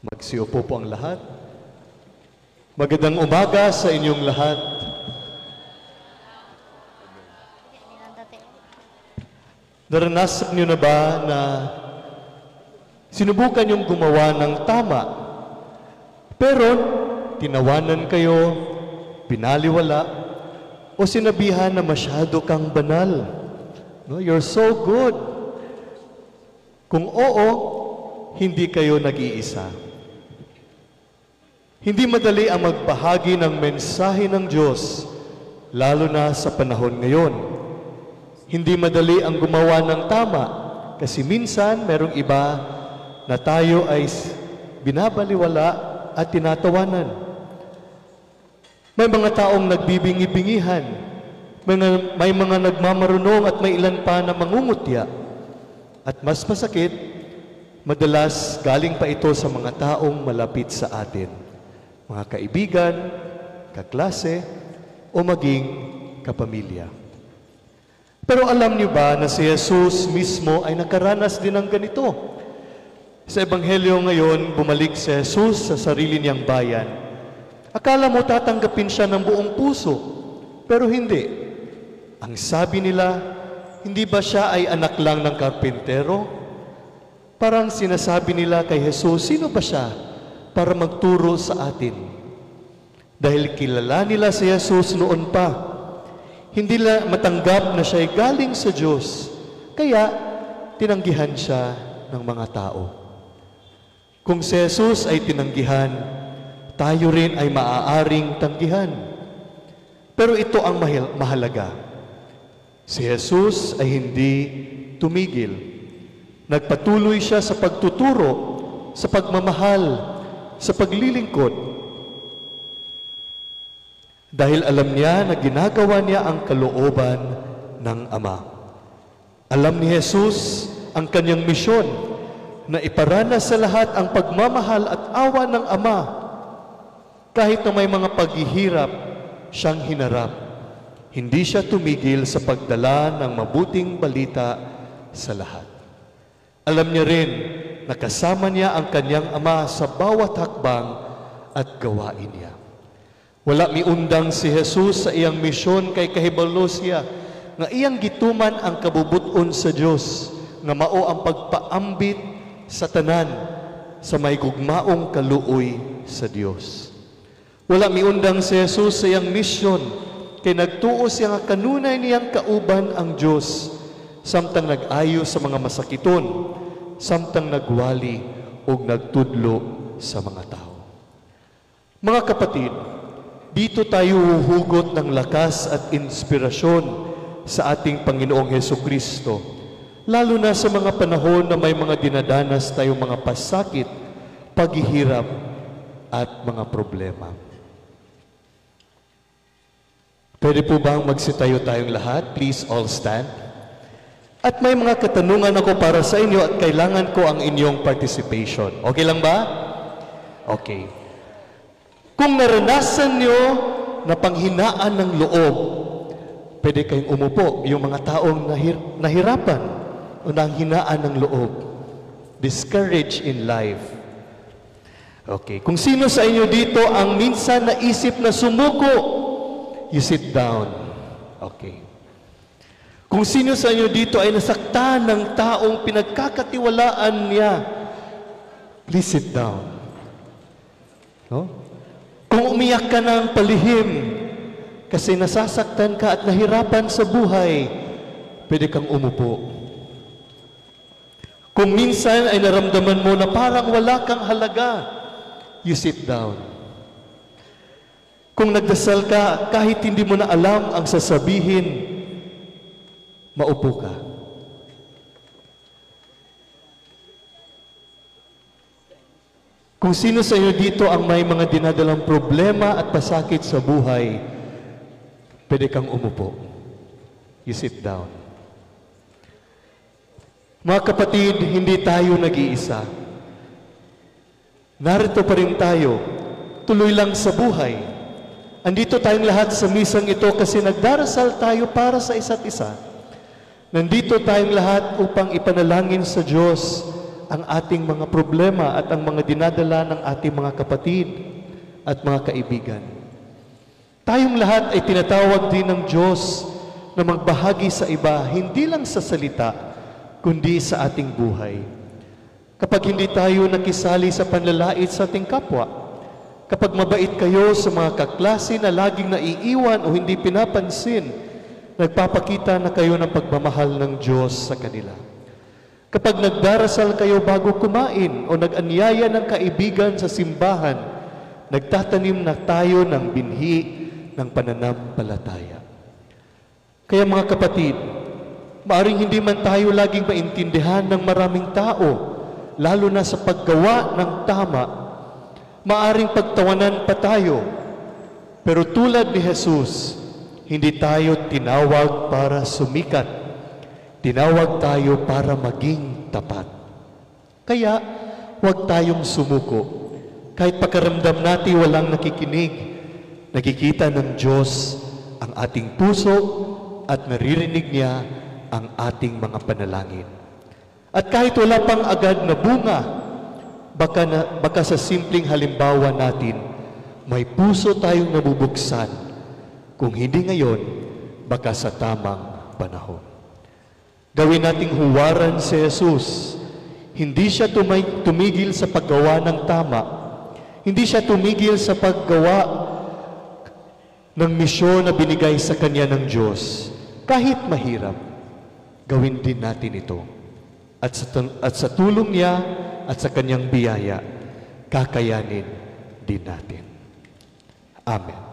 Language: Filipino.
Magsiupo po ang lahat. Magandang umaga sa inyong lahat. Naranasan niyo na ba na sinubukan niyong gumawa ng tama, pero tinawanan kayo, binaliwala, o sinabihan na masyado kang banal? No, you're so good. Kung oo, hindi kayo nag-iisa. Hindi madali ang magbahagi ng mensahe ng Diyos, lalo na sa panahon ngayon. Hindi madali ang gumawa ng tama, kasi minsan merong iba na tayo ay binabaliwala at tinatawanan. May mga taong nagbibingi-bingihan, may mga nagmamarunong at may ilan pa na mangungutya. At mas masakit, madalas galing pa ito sa mga taong malapit sa atin. Mga kaibigan, kaklase, o maging kapamilya. Pero alam niyo ba na si Jesus mismo ay nakaranas din ng ganito? Sa Ebanghelyo ngayon, bumalik si Jesus sa sarili niyang bayan. Akala mo tatanggapin siya ng buong puso, pero hindi. Ang sabi nila, hindi ba siya ay anak lang ng karpintero? Parang sinasabi nila kay Jesus, sino ba siya para magturo sa atin? Dahil kilala nila si Jesus noon pa, hindi nila matanggap na siya ay galing sa Diyos, kaya tinanggihan siya ng mga tao. Kung si Jesus ay tinanggihan, tayo rin ay maaaring tanggihan. Pero ito ang mahalaga. Si Jesus ay hindi tumigil. Nagpatuloy siya sa pagtuturo, sa pagmamahal, sa paglilingkod. Dahil alam niya na ginagawa niya ang kalooban ng Ama. Alam ni Jesus ang kanyang misyon na iparanas sa lahat ang pagmamahal at awa ng Ama. Kahit na may mga paghihirap, siyang hinarap. Hindi siya tumigil sa pagdala ng mabuting balita sa lahat. Alam niya rin na kasama niya ang kanyang Ama sa bawat hakbang at gawain niya. Wala miundang si Jesus sa iyang misyon kay kahibalo siya, nga iyang gituman ang kabubuton sa Diyos, nga mao ang pagpaambit sa tanan, sa may gugmaong kaluoy sa Diyos. Wala miundang si Jesus sa iyang misyon, kay nagtuo siya nga kanunay niyang kauban ang Diyos, samtang nag-ayo sa mga masakiton, samtang nagwali o nagtudlo sa mga tao. Mga kapatid, dito tayo huhugot ng lakas at inspirasyon sa ating Panginoong Hesukristo, lalo na sa mga panahon na may mga dinadanas tayong mga pasakit, paghihirap at mga problema. Pwede po bang magsitayo tayong lahat? Please all stand. At may mga katanungan ako para sa inyo at kailangan ko ang inyong participation. Okay lang ba? Okay. Kung naranasan nyo na panghinaan ng loob, pwede kayong umupo. Yung mga taong nahirapan o nanghinaan ng loob, discouraged in life. Okay. Kung sino sa inyo dito ang minsan naisip na sumuko, you sit down. Okay. Kung sino sa inyo dito ay nasaktan ng taong pinagkakatiwalaan niya, please sit down. No? Kung umiyak ka ng palihim kasi nasasaktan ka at nahirapan sa buhay, pwede kang umupo. Kung minsan ay naramdaman mo na parang wala kang halaga, you sit down. Kung nagdasal ka kahit hindi mo na alam ang sasabihin, maupo ka. Kung sino sa inyo dito ang may mga dinadalang problema at pasakit sa buhay, pwede kang umupo. You sit down. Mga kapatid, hindi tayo nag-iisa. Narito pa rin tayo, tuloy lang sa buhay. Andito tayong lahat sa misang ito kasi nagdarasal tayo para sa isa't isa. Nandito tayong lahat upang ipanalangin sa Diyos ang ating mga problema at ang mga dinadala ng ating mga kapatid at mga kaibigan. Tayong lahat ay tinatawag din ng Diyos na magbahagi sa iba, hindi lang sa salita, kundi sa ating buhay. Kapag hindi tayo nakisali sa panlalait sa ating kapwa, kapag mabait kayo sa mga kaklase na laging naiiwan o hindi pinapansin, nagpapakita na kayo ng pagmamahal ng Diyos sa kanila. Kapag nagdarasal kayo bago kumain o nag-anyaya ng kaibigan sa simbahan, nagtatanim na tayo ng binhi ng pananampalataya. Kaya mga kapatid, maaring hindi man tayo laging maintindihan ng maraming tao, lalo na sa paggawa ng tama, maaring pagtawanan pa tayo. Pero tulad ni Jesus, hindi tayo tinawag para sumikat. Tinawag tayo para maging tapat. Kaya, huwag tayong sumuko. Kahit pakaramdam natin walang nakikinig, nakikita ng Diyos ang ating puso at naririnig niya ang ating mga panalangin. At kahit wala pang agad na bunga, baka sa simpleng halimbawa natin, may puso tayong nabubuksan. Kung hindi ngayon, baka sa tamang panahon. Gawin nating huwaran si Jesus. Hindi siya tumigil sa paggawa ng tama. Hindi siya tumigil sa paggawa ng misyon na binigay sa Kanya ng Diyos. Kahit mahirap, gawin din natin ito. At sa tulong niya at sa Kanyang biyaya, kakayanin din natin. Amen.